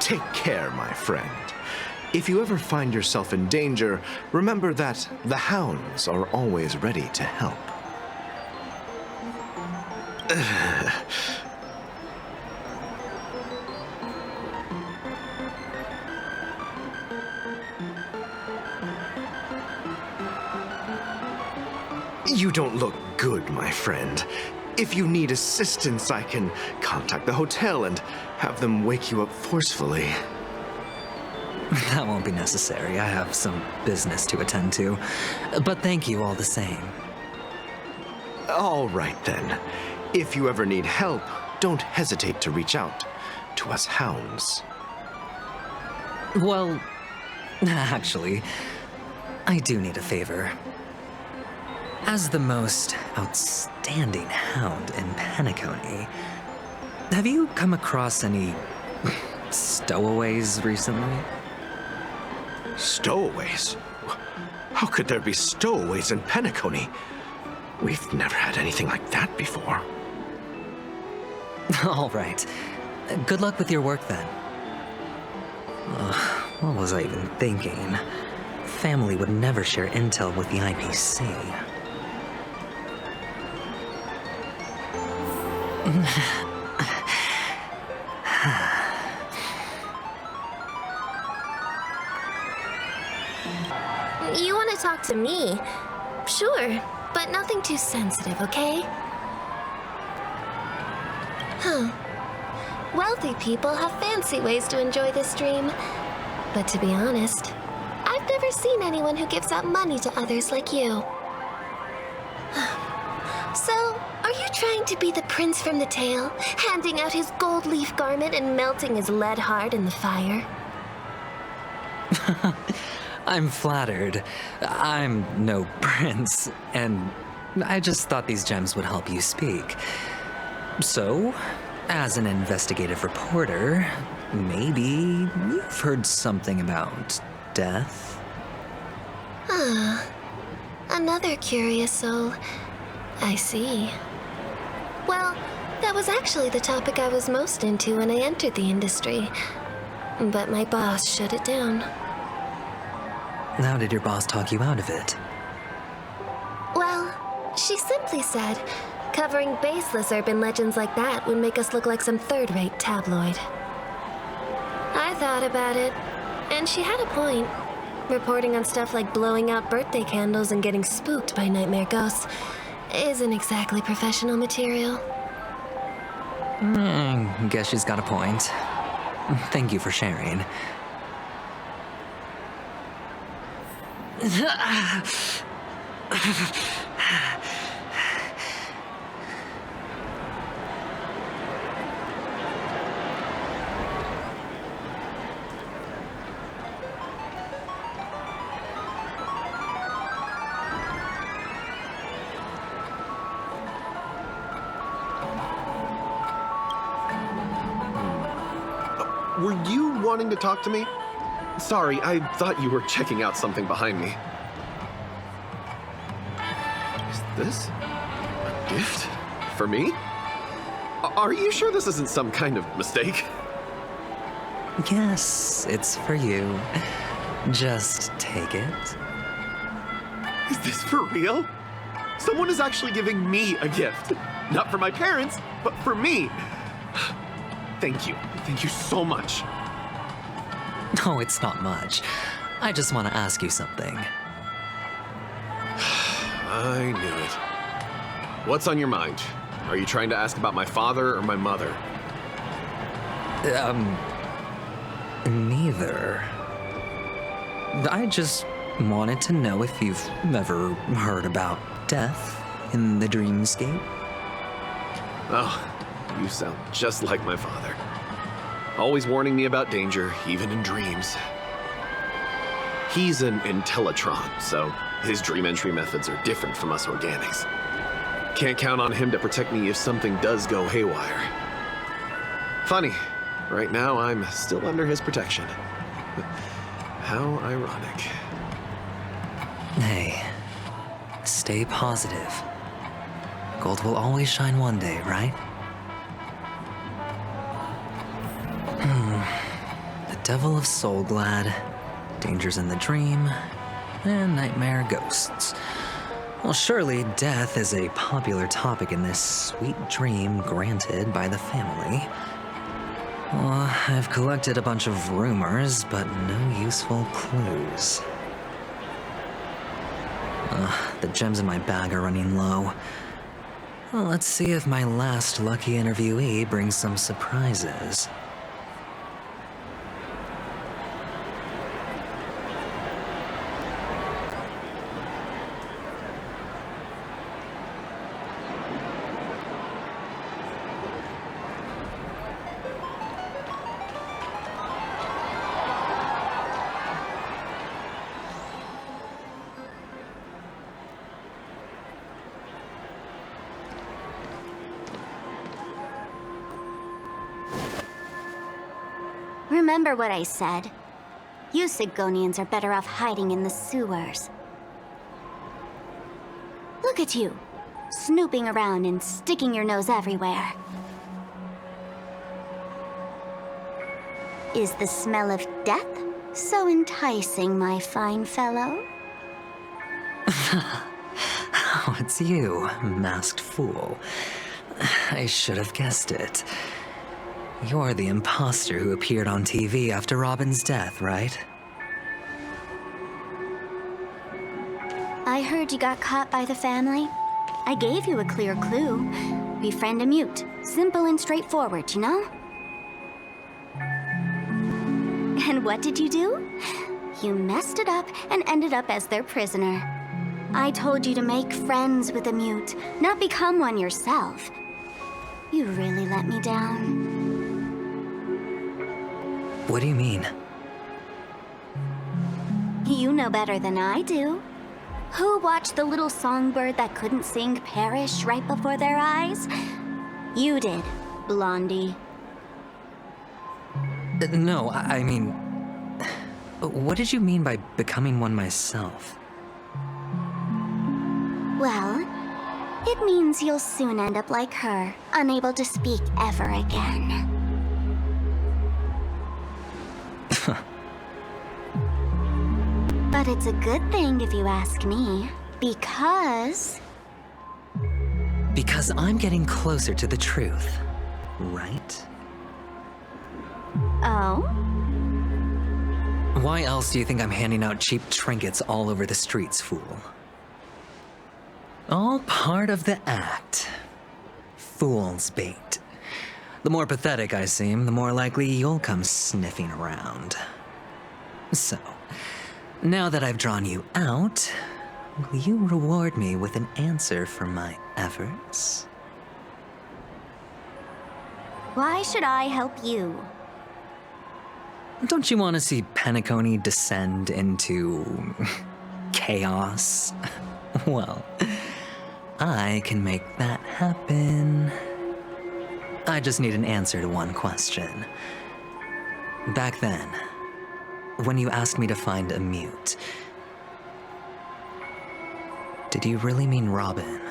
Take care, my friend. If you ever find yourself in danger, remember that the hounds are always ready to help. You don't look good, my friend. If you need assistance, I can contact the hotel and have them wake you up forcefully. That won't be necessary. I have some business to attend to. But thank you all the same. All right, then. If you ever need help, don't hesitate to reach out to us hounds. Well, actually, I do need a favor. As the most outstanding hound in Penacony, have you come across any stowaways recently? Stowaways? How could there be stowaways in Penacony? We've never had anything like that before. All right. Good luck with your work, then. What was I even thinking? Family would never share intel with the IPC. You want to talk to me? Sure, but nothing too sensitive, okay? Wealthy people have fancy ways to enjoy this dream. But to be honest, I've never seen anyone who gives out money to others like you. So, are you trying to be the prince from the tale, handing out his gold leaf garment and melting his lead heart in the fire? I'm flattered. I'm no prince, and I just thought these gems would help you speak. So, as an investigative reporter, maybe you've heard something about death? Another curious soul. I see. Well, that was actually the topic I was most into when I entered the industry. But my boss shut it down. How did your boss talk you out of it? Well, she simply said, covering baseless urban legends like that would make us look like some third-rate tabloid. I thought about it, and she had a point. Reporting on stuff like blowing out birthday candles and getting spooked by nightmare ghosts isn't exactly professional material. Guess she's got a point. Thank you for sharing. Were you wanting to talk to me? Sorry, I thought you were checking out something behind me. Is this a gift? For me? Are you sure this isn't some kind of mistake? Yes, it's for you. Just take it. Is this for real? Someone is actually giving me a gift. Not for my parents, but for me. Thank you. Thank you so much. No, it's not much. I just want to ask you something. I knew it. What's on your mind? Are you trying to ask about my father or my mother? Neither. I just wanted to know if you've ever heard about death in the dreamscape. Oh, you sound just like my father. Always warning me about danger, even in dreams. He's an Intellitron, so his dream entry methods are different from us organics. Can't count on him to protect me if something does go haywire. Funny, right now I'm still under his protection. How ironic. Hey, stay positive. Gold will always shine one day, right? Devil of Soulglad, Dangers in the Dream, and Nightmare Ghosts. Well, surely death is a popular topic in this sweet dream granted by the family. Well, I've collected a bunch of rumors, but no useful clues. The gems in my bag are running low. Well, let's see if my last lucky interviewee brings some surprises. Remember what I said. You Sigonians are better off hiding in the sewers. Look at you, snooping around and sticking your nose everywhere. Is the smell of death so enticing, my fine fellow? Oh, it's you, masked fool. I should have guessed it. You're the imposter who appeared on TV after Robin's death, right? I heard you got caught by the family. I gave you a clear clue. Befriend a mute. Simple and straightforward, you know? And what did you do? You messed it up and ended up as their prisoner. I told you to make friends with a mute, not become one yourself. You really let me down. What do you mean? You know better than I do. Who watched the little songbird that couldn't sing perish right before their eyes? You did, Blondie. No, I mean... What did you mean by becoming one myself? Well, it means you'll soon end up like her, unable to speak ever again. But it's a good thing if you ask me, because... Because I'm getting closer to the truth, right? Oh? Why else do you think I'm handing out cheap trinkets all over the streets, fool? All part of the act. Fool's bait. The more pathetic I seem, the more likely you'll come sniffing around. So, now that I've drawn you out, will you reward me with an answer for my efforts? Why should I help you? Don't you want to see Penacony descend into... chaos? Well, I can make that happen. I just need an answer to one question. Back then, when you asked me to find a mute, did you really mean Robin?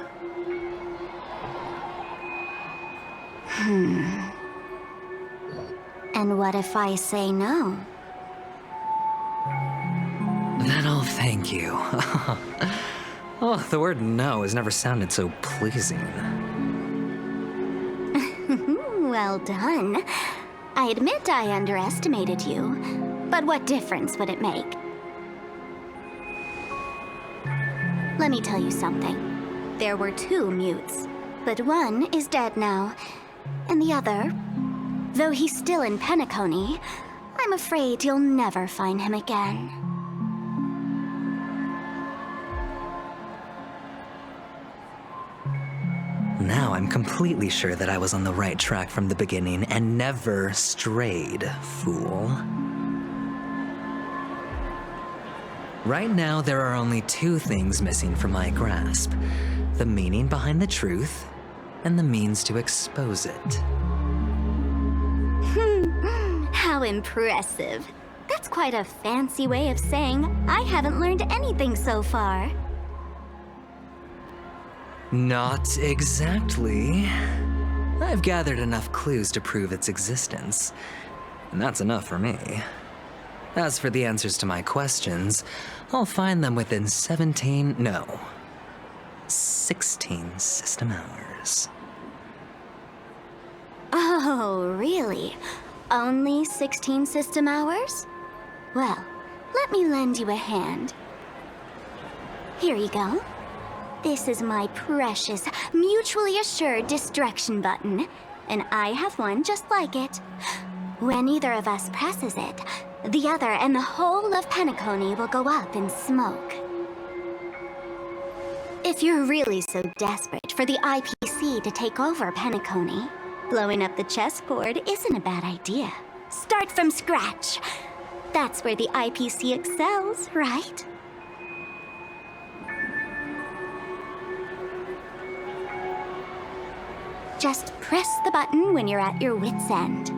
And what if I say no? Then I'll thank you. Oh, the word no has never sounded so pleasing. Well done. I admit I underestimated you, but what difference would it make? Let me tell you something. There were two mutes, but one is dead now, and the other, though he's still in Penacony, I'm afraid you'll never find him again. Now I'm completely sure that I was on the right track from the beginning and never strayed, fool. Right now, there are only two things missing from my grasp: the meaning behind the truth and the means to expose it. How impressive. That's quite a fancy way of saying I haven't learned anything so far. Not exactly. I've gathered enough clues to prove its existence, and that's enough for me. As for the answers to my questions, I'll find them within 16 system hours. Oh, really? Only 16 system hours? Well, let me lend you a hand. Here you go. This is my precious, mutually assured destruction button, and I have one just like it. When either of us presses it, the other and the whole of Penacony will go up in smoke. If you're really so desperate for the IPC to take over Penacony, blowing up the chessboard isn't a bad idea. Start from scratch. That's where the IPC excels, right? Just press the button when you're at your wit's end.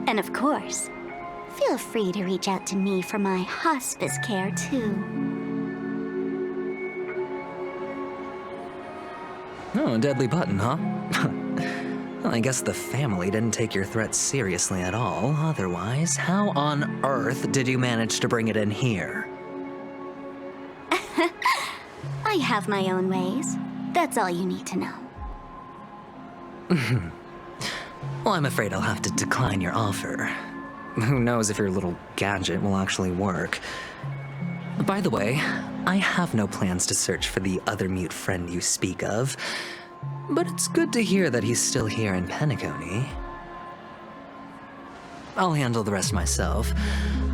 And of course, feel free to reach out to me for my hospice care, too. Oh, a deadly button, huh? Well, I guess the family didn't take your threat seriously at all. Otherwise, how on earth did you manage to bring it in here? I have my own ways. That's all you need to know. Well, I'm afraid I'll have to decline your offer. Who knows if your little gadget will actually work. By the way, I have no plans to search for the other mute friend you speak of, but it's good to hear that he's still here in Penacony. I'll handle the rest myself.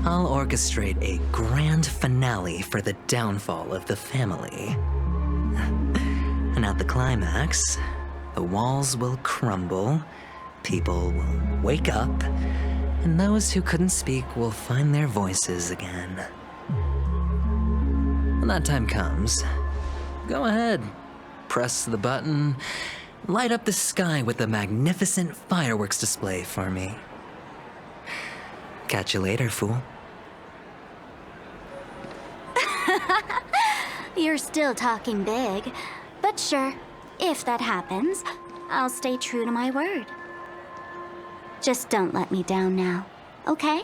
I'll orchestrate a grand finale for the downfall of the family. And at the climax, the walls will crumble, people will wake up, and those who couldn't speak will find their voices again. When that time comes, go ahead, press the button, light up the sky with a magnificent fireworks display for me. Catch you later, fool. You're still talking big, but sure, if that happens, I'll stay true to my word. Just don't let me down now, okay?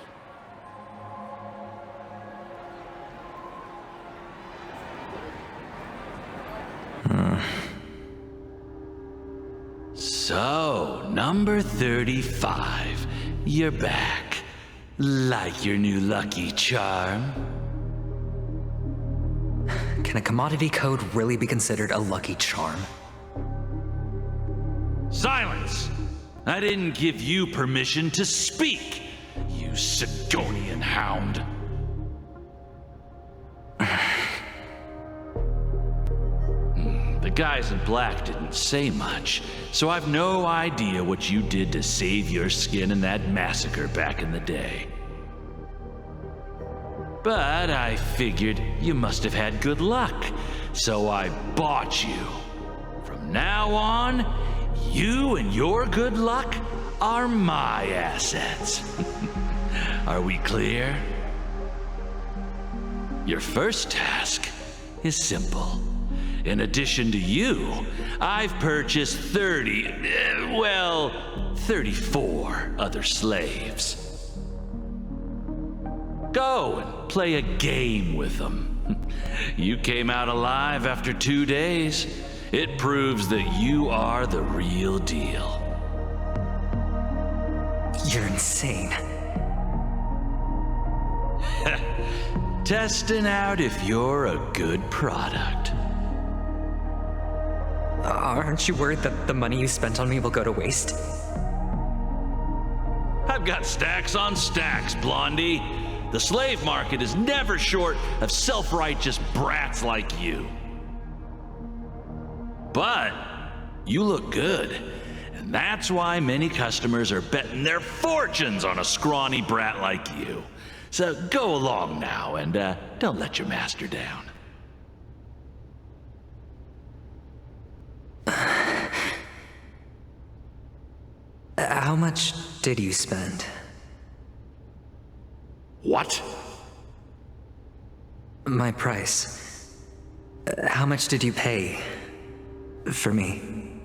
So, number 35. You're back. Like your new lucky charm? Can a commodity code really be considered a lucky charm? Silence! I didn't give you permission to speak, you Sidonian hound. The guys in black didn't say much, so I've no idea what you did to save your skin in that massacre back in the day. But I figured you must have had good luck, so I bought you. From now on, you and your good luck are my assets. Are we clear? Your first task is simple. In addition to you, I've purchased 34 other slaves. Go and play a game with them. You came out alive after 2 days. It proves that you are the real deal. You're insane. Testing out if you're a good product. Aren't you worried that the money you spent on me will go to waste? I've got stacks on stacks, Blondie. The slave market is never short of self-righteous brats like you. But you look good, and that's why many customers are betting their fortunes on a scrawny brat like you. So go along now and don't let your master down. How much did you spend? What? My price. How much did you pay for me?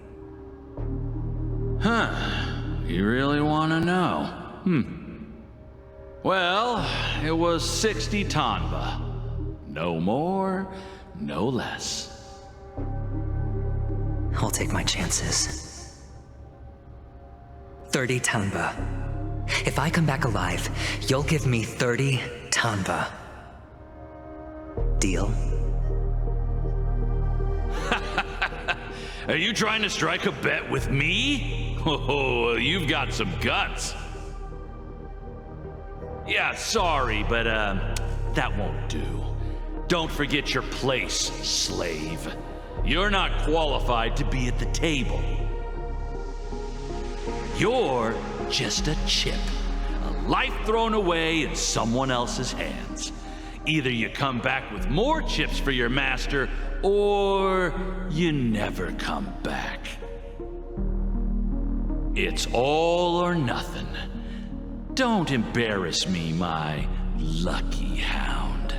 Huh. You really want to know? Well, it was 60 tanba. No more, no less. I'll take my chances. 30 tanba. If I come back alive, you'll give me 30 tanba. Deal? Are you trying to strike a bet with me? Oh, you've got some guts. Yeah, sorry, but that won't do. Don't forget your place, slave. You're not qualified to be at the table. You're just a chip, a life thrown away in someone else's hands. Either you come back with more chips for your master, or you never come back. It's all or nothing. Don't embarrass me, my lucky hound.